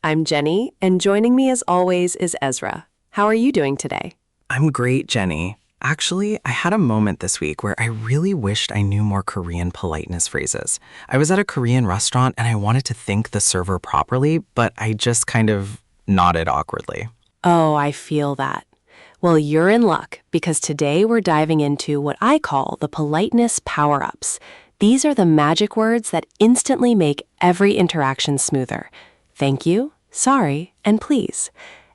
I'm Jenny, and joining me as always is Ezra. How are you doing today? I'm great, Jenny. Actually, I had a moment this week where I really wished I knew more Korean politeness phrases. I was at a Korean restaurant and I wanted to thank the server properly, but I just kind of nodded awkwardly. Oh, I feel that. Well, you're in luck because today we're diving into what I call the politeness power-ups. These are the magic words that instantly make every interaction smoother. Thank you, sorry, and please.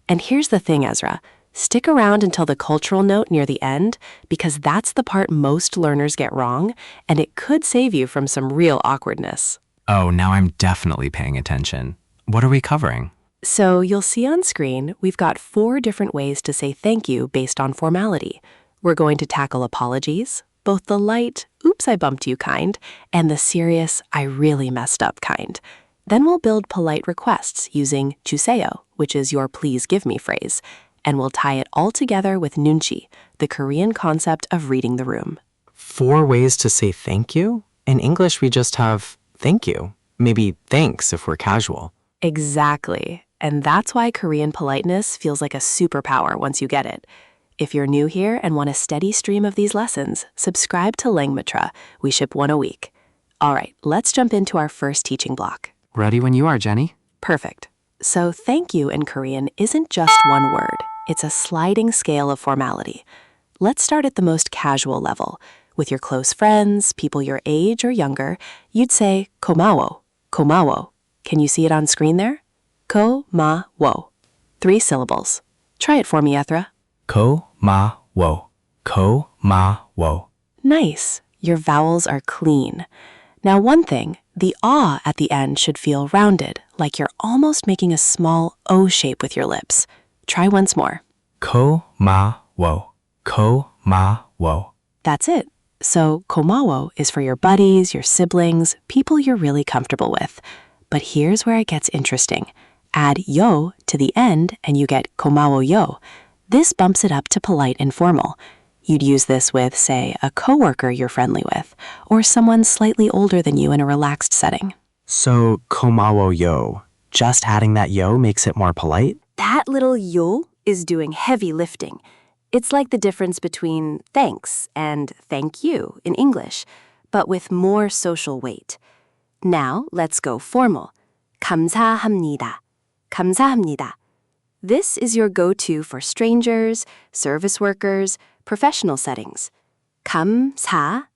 And here's the thing, Ezra. Stick around until the cultural note near the end because that's the part most learners get wrong, and it could save you from some real awkwardness. Oh, now I'm definitely paying attention. What are we covering? So you'll see on screen, we've got 4 different ways to say thank you based on formality. We're going to tackle apologies, both the light, oops, I bumped you kind, and the serious, I really messed up kind. Then we'll build polite requests using 주세요, which is your please give me phrase, and we'll tie it all together with Nunchi, the Korean concept of reading the room. 4 ways to say thank you? In English, we just have thank you. Maybe thanks if we're casual. Exactly. And that's why Korean politeness feels like a superpower once you get it. If you're new here and want a steady stream of these lessons, subscribe to Langmitra. We ship 1 a week. All right, let's jump into our first teaching block. Ready when you are, Jenny. Perfect. So thank you in Korean isn't just one word. It's a sliding scale of formality. Let's start at the most casual level. With your close friends, people your age or younger, you'd say 고마워, 고마워. Can you see it on screen there? 고마워. 3 syllables. Try it for me, Ethra. 고마워, 고마워. Nice. Your vowels are clean. Now one thing, the ah at the end should feel rounded, like you're almost making a small O shape with your lips. Try once more. 고마워, 고마워. That's it. So 고마워 is for your buddies, your siblings, people you're really comfortable with. But here's where it gets interesting. Add yo to the end and you get 고마워요. This bumps it up to polite and formal. You'd use this with, say, a coworker you're friendly with, or someone slightly older than you in a relaxed setting. So, 고마워요. Just adding that yo makes it more polite? That little yo is doing heavy lifting. It's like the difference between thanks and thank you in English, but with more social weight. Now, let's go formal. 감사합니다. 감사합니다. This is your go-to for strangers, service workers, professional settings. 감사합니다.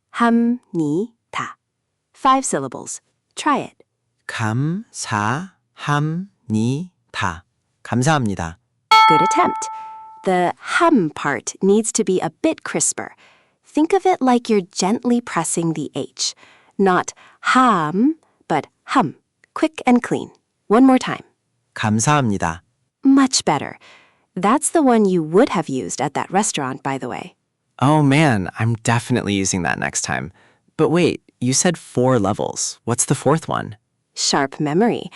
5 syllables. Try it. 감사합니다. 감사합니다. Good attempt. The ham part needs to be a bit crisper. Think of it like you're gently pressing the H. Not ham, but hum. Quick and clean. One more time. 감사합니다. Much better. That's the one you would have used at that restaurant, by the way. Oh man, I'm definitely using that next time. But wait, you said 4 levels. What's the 4th one? Sharp memory.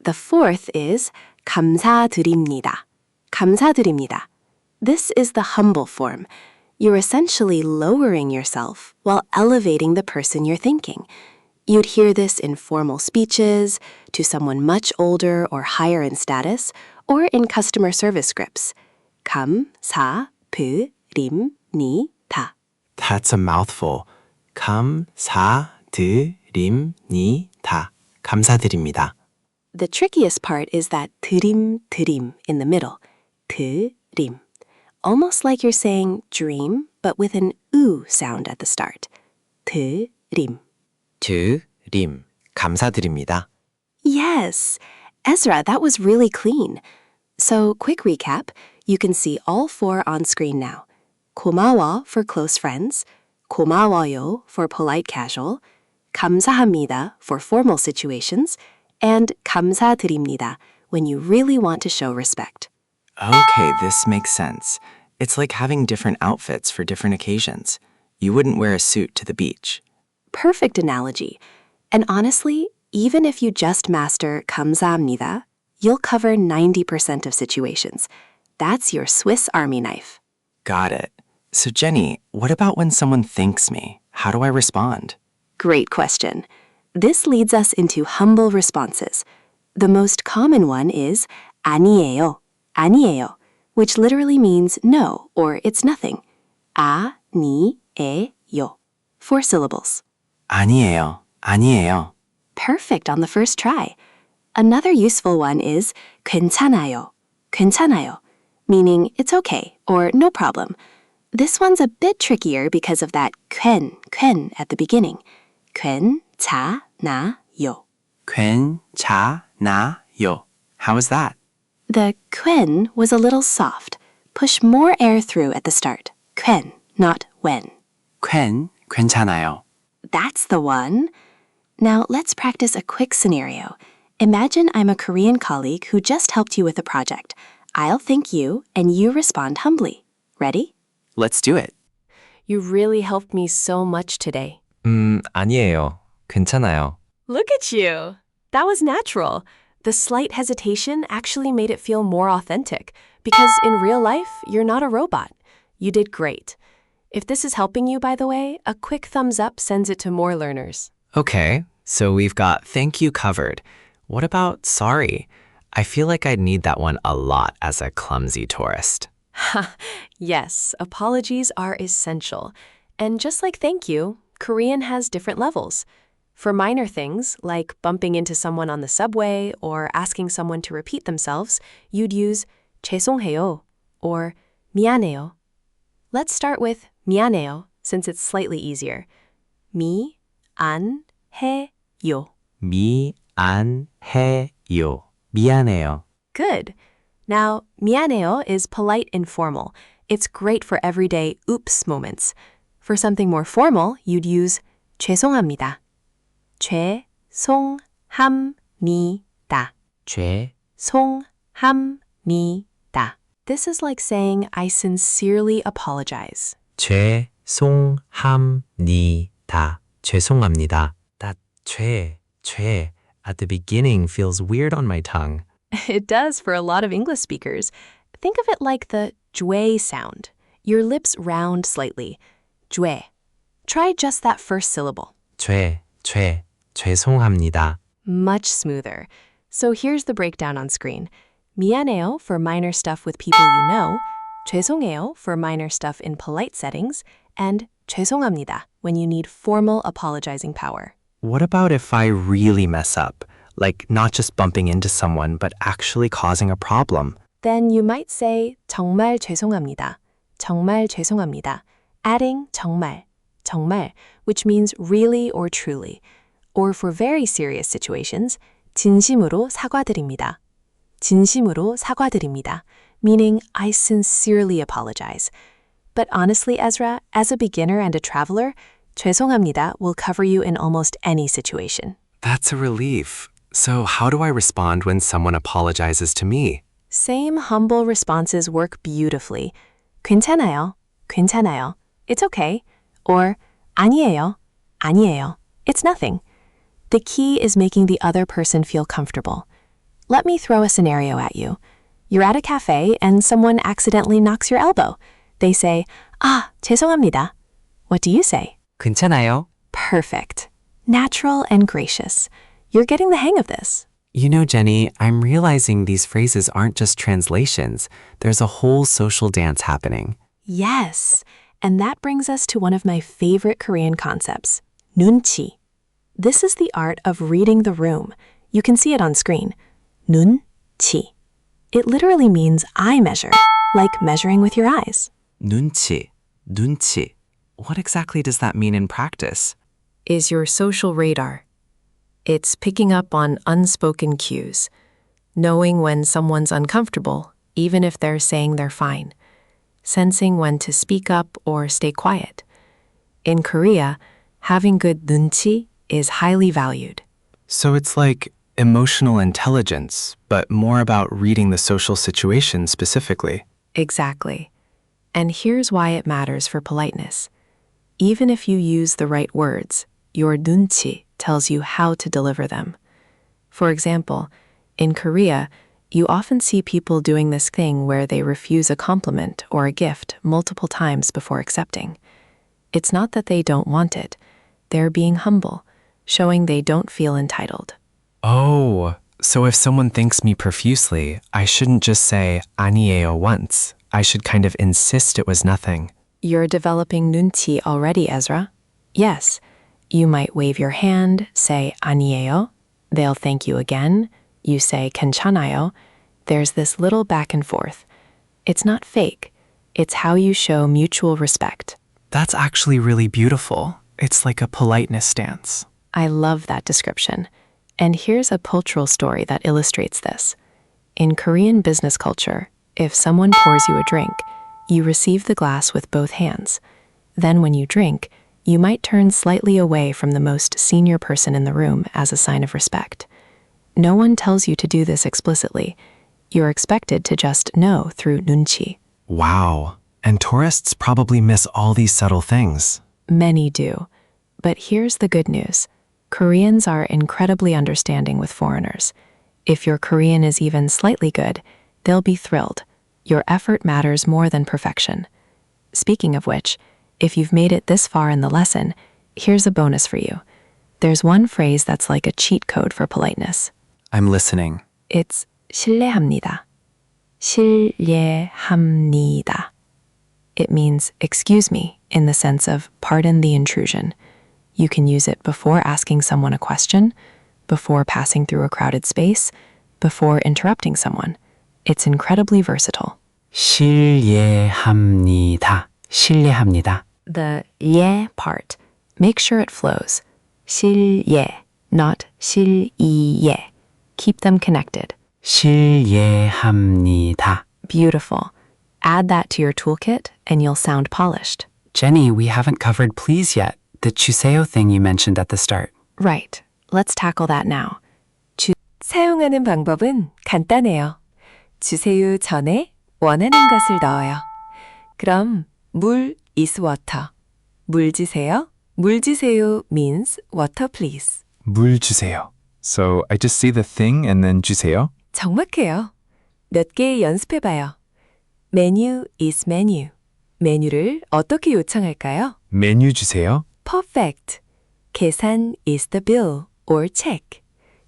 The 4th is 감사드립니다. 감사드립니다. This is the humble form. You're essentially lowering yourself while elevating the person you're thanking. You'd hear this in formal speeches, to someone much older or higher in status, or in customer service scripts. 감사드립니다. That's a mouthful. 감사드립니다. 감사드립니다. The trickiest part is that 드림 in the middle. 드림. Almost like you're saying dream, but with an oo sound at the start. 드림. 드림. 감사드립니다. Yes. Ezra, that was really clean. So, quick recap. You can see all 4 on screen now. 고마워 for close friends, 고마워요 for polite casual, 감사합니다 for formal situations, and 감사드립니다 when you really want to show respect. Okay, this makes sense. It's like having different outfits for different occasions. You wouldn't wear a suit to the beach. Perfect analogy. And honestly, even if you just master 감사합니다, you'll cover 90% of situations. That's your Swiss Army knife. Got it. So Jenny, what about when someone thanks me? How do I respond? Great question. This leads us into humble responses. The most common one is 아니에요, 아니에요, which literally means no or it's nothing. 아니에요. 4 syllables. 아니에요, 아니에요. Perfect on the first try. Another useful one is 괜찮아요, 괜찮아요, meaning it's okay or no problem. This one's a bit trickier because of that 괜 at the beginning. 괜찮아요. 괜찮아요. How is that? The 괜 was a little soft. Push more air through at the start. 괜, not when. 괜찮아요. That's the one. Now let's practice a quick scenario. Imagine I'm a Korean colleague who just helped you with a project. I'll thank you and you respond humbly. Ready? Let's do it. You really helped me so much today. 아니에요. 괜찮아요. Look at you. That was natural. The slight hesitation actually made it feel more authentic because in real life, you're not a robot. You did great. If this is helping you, by the way, a quick thumbs up sends it to more learners. Okay, so we've got thank you covered. What about sorry? I feel like I'd need that one a lot as a clumsy tourist. Yes, apologies are essential. And just like thank you, Korean has different levels. For minor things, like bumping into someone on the subway or asking someone to repeat themselves, you'd use 죄송해요 or 미안해요. Let's start with 미안해요, since it's slightly easier. 미안해요. 미안해요. 미안해요. Good. Now, 미안해요 is polite informal. It's great for everyday oops moments. For something more formal, you'd use 죄송합니다. 죄송합니다. 죄송합니다. This is like saying I sincerely apologize. 죄송합니다. 죄송합니다. That 죄 at the beginning feels weird on my tongue. It does for a lot of English speakers. Think of it like the j sound. Your lips round slightly. j. Try just that first syllable. 죄송합니다. Much smoother. So here's the breakdown on screen. 미안해요 for minor stuff with people you know, 죄송해요 for minor stuff in polite settings, and 죄송합니다 when you need formal apologizing power. What about if I really mess up? Like not just bumping into someone, but actually causing a problem? Then you might say 정말 죄송합니다. 정말 죄송합니다. Adding 정말, which means really or truly. Or for very serious situations, 진심으로 사과드립니다. 진심으로 사과드립니다, meaning I sincerely apologize. But honestly, Ezra, as a beginner and a traveler, 죄송합니다 will cover you in almost any situation. That's a relief. So how do I respond when someone apologizes to me? Same humble responses work beautifully. 괜찮아요, 괜찮아요, it's okay. Or 아니에요, 아니에요, it's nothing. The key is making the other person feel comfortable. Let me throw a scenario at you. You're at a café and someone accidentally knocks your elbow. They say, 죄송합니다. What do you say? 괜찮아요. Perfect. Natural and gracious. You're getting the hang of this. You know, Jenny, I'm realizing these phrases aren't just translations. There's a whole social dance happening. Yes. And that brings us to one of my favorite Korean concepts, Nunchi. This is the art of reading the room. You can see it on screen. Nunchi. It literally means eye measure, like measuring with your eyes. Nunchi. What exactly does that mean in practice? Is your social radar. It's picking up on unspoken cues, knowing when someone's uncomfortable, even if they're saying they're fine, sensing when to speak up or stay quiet. In Korea, having good nunchi is highly valued. So it's like emotional intelligence, but more about reading the social situation specifically. Exactly. And here's why it matters for politeness. Even if you use the right words, your nunchi tells you how to deliver them. For example, in Korea, you often see people doing this thing where they refuse a compliment or a gift multiple times before accepting. It's not that they don't want it. They're being humble, showing they don't feel entitled. Oh, So if someone thanks me profusely, I shouldn't just say 아니에요 once. I should kind of insist it was nothing. You're developing Nunchi already, Ezra. Yes, you might wave your hand, say 아니에요. They'll thank you again. You say 괜찮아요. There's this little back and forth. It's not fake. It's how you show mutual respect. That's actually really beautiful. It's like a politeness stance. I love that description. And here's a cultural story that illustrates this. In Korean business culture, if someone pours you a drink, you receive the glass with both hands. Then when you drink, you might turn slightly away from the most senior person in the room as a sign of respect. No one tells you to do this explicitly. You're expected to just know through Nunchi. Wow. And tourists probably miss all these subtle things. Many do. But here's the good news. Koreans are incredibly understanding with foreigners. If your Korean is even slightly good, they'll be thrilled. Your effort matters more than perfection. Speaking of which, if you've made it this far in the lesson, here's a bonus for you. There's one phrase that's like a cheat code for politeness. I'm listening. It's 실례합니다. 실례합니다. It means excuse me in the sense of pardon the intrusion. You can use it before asking someone a question, before passing through a crowded space, before interrupting someone. It's incredibly versatile. 실례합니다. 실례합니다. The 예 part, make sure it flows. 실예, not 실이예. Keep them connected. 실례합니다. Beautiful. Add that to your toolkit and you'll sound polished. Jenny, we haven't covered please yet. The 주세요 thing you mentioned at the start. Right. Let's tackle that now. 사용하는 방법은 간단해요. 주세요 전에 원하는 것을 넣어요. 그럼 물 is water. 물 주세요. 물 주세요 means water please. 물 주세요. So I just say the thing and then 주세요? 정확해요. 몇 개 연습해봐요. 메뉴 is menu. 메뉴를 어떻게 요청할까요? 메뉴 주세요. Perfect. 계산 is the bill or check.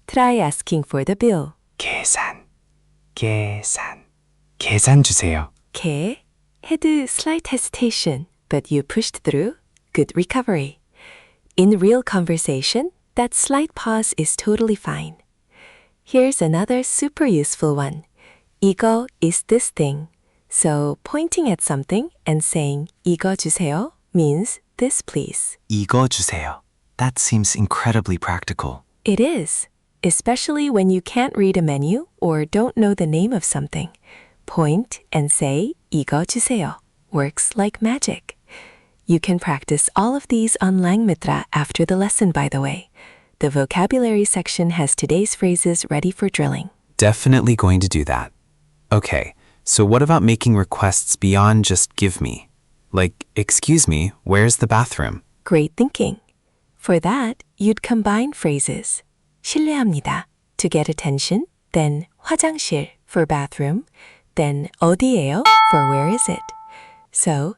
Try asking for the bill. 계산. 계산 주세요. 개 had slight hesitation, but you pushed through. Good recovery. In real conversation, that slight pause is totally fine. Here's another super useful one. 이거 is this thing. So pointing at something and saying 이거 주세요 means this please. 이거 주세요. That seems incredibly practical. It is, especially when you can't read a menu or don't know the name of something. Point and say 이거 주세요 works like magic. You can practice all of these on Langmitra after the lesson, by the way. The vocabulary section has today's phrases ready for drilling. Definitely going to do that. Okay, so what about making requests beyond just give me? Like, excuse me, where's the bathroom? Great thinking. For that, you'd combine phrases. 실례합니다 to get attention, then 화장실 for bathroom, then 어디예요 for where is it. So,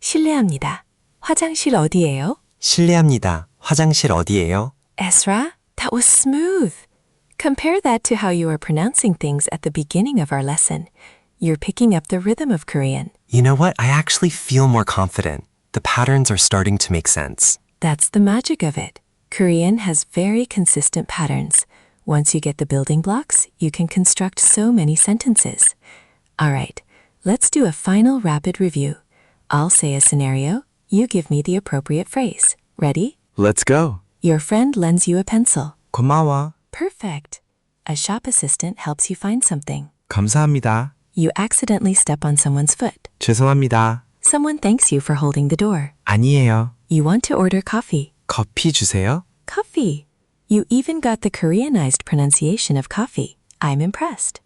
실례합니다. 화장실 어디예요? 실례합니다. 화장실 어디예요? Ezra, that was smooth. Compare that to how you are pronouncing things at the beginning of our lesson. You're picking up the rhythm of Korean. You know what? I actually feel more confident. The patterns are starting to make sense. That's the magic of it. Korean has very consistent patterns. Once you get the building blocks, you can construct so many sentences. All right, let's do a final rapid review. I'll say a scenario. You give me the appropriate phrase. Ready? Let's go. Your friend lends you a pencil. 고마워. Perfect. A shop assistant helps you find something. 감사합니다. You accidentally step on someone's foot. 죄송합니다. Someone thanks you for holding the door. 아니에요. You want to order coffee. 커피 주세요. Coffee. You even got the Koreanized pronunciation of coffee. I'm impressed.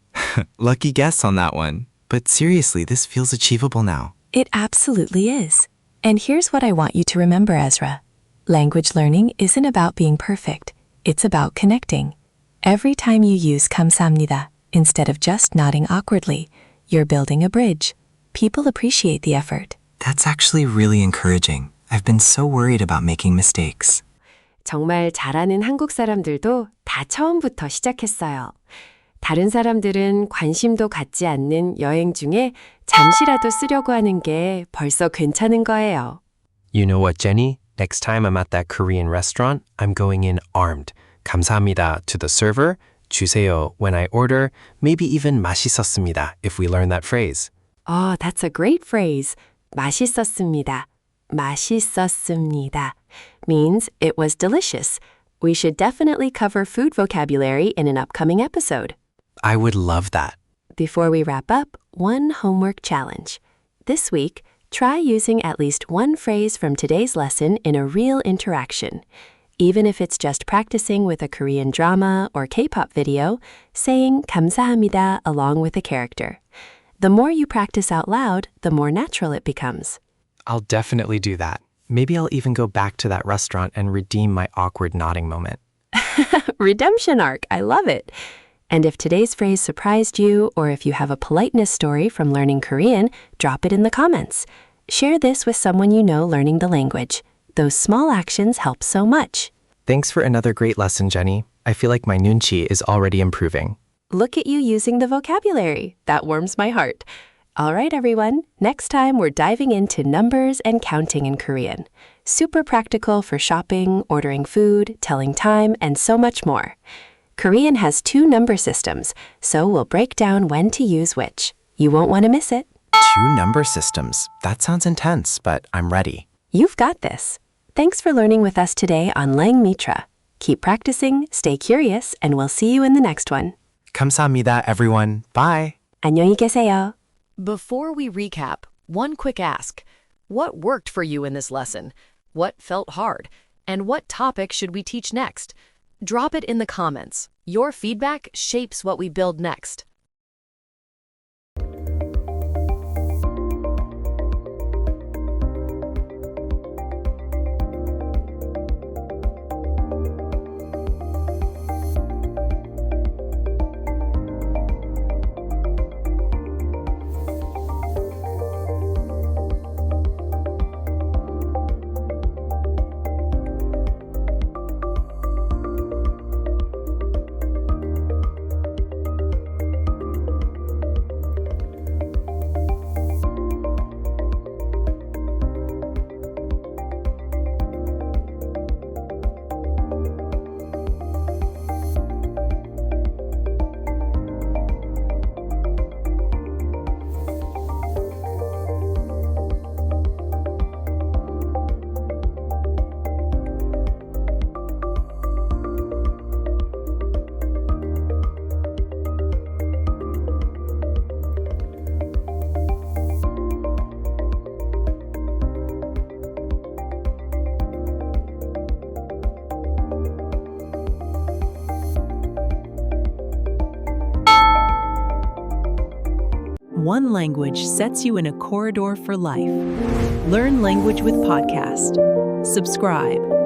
Lucky guess on that one. But seriously, this feels achievable now. It absolutely is. And here's what I want you to remember, Ezra. Language learning isn't about being perfect. It's about connecting. Every time you use 감사합니다, instead of just nodding awkwardly, you're building a bridge. People appreciate the effort. That's actually really encouraging. I've been so worried about making mistakes. 정말 잘하는 한국 사람들도 다 처음부터 시작했어요. 다른 사람들은 관심도 갖지 않는 여행 중에 잠시라도 쓰려고 하는 게 벌써 괜찮은 거예요. You know what, Jenny? Next time I'm at that Korean restaurant, I'm going in armed. 감사합니다 to the server, 주세요 when I order, maybe even 맛있었습니다 if we learn that phrase. Oh, that's a great phrase. 맛있었습니다. 맛있었습니다 means it was delicious. We should definitely cover food vocabulary in an upcoming episode. I would love that. Before we wrap up, one homework challenge. This week, try using at least one phrase from today's lesson in a real interaction. Even if it's just practicing with a Korean drama or K-pop video, saying 감사합니다 along with a character. The more you practice out loud, the more natural it becomes. I'll definitely do that. Maybe I'll even go back to that restaurant and redeem my awkward nodding moment. Redemption arc, I love it. And if today's phrase surprised you, or if you have a politeness story from learning Korean, drop it in the comments. Share this with someone you know learning the language. Those small actions help so much. Thanks for another great lesson, Jenny. I feel like my Nunchi is already improving. Look at you using the vocabulary. That warms my heart. All right, everyone. Next time, we're diving into numbers and counting in Korean. Super practical for shopping, ordering food, telling time, and so much more. Korean has 2 number systems, so we'll break down when to use which. You won't want to miss it. 2 number systems. That sounds intense, but I'm ready. You've got this. Thanks for learning with us today on Langmitra. Keep practicing, stay curious, and we'll see you in the next one. 감사합니다, everyone. Bye. 안녕히 계세요. Before we recap, one quick ask. What worked for you in this lesson? What felt hard? And what topic should we teach next? Drop it in the comments. Your feedback shapes what we build next. One language sets you in a corridor for life. Learn language with podcast. Subscribe.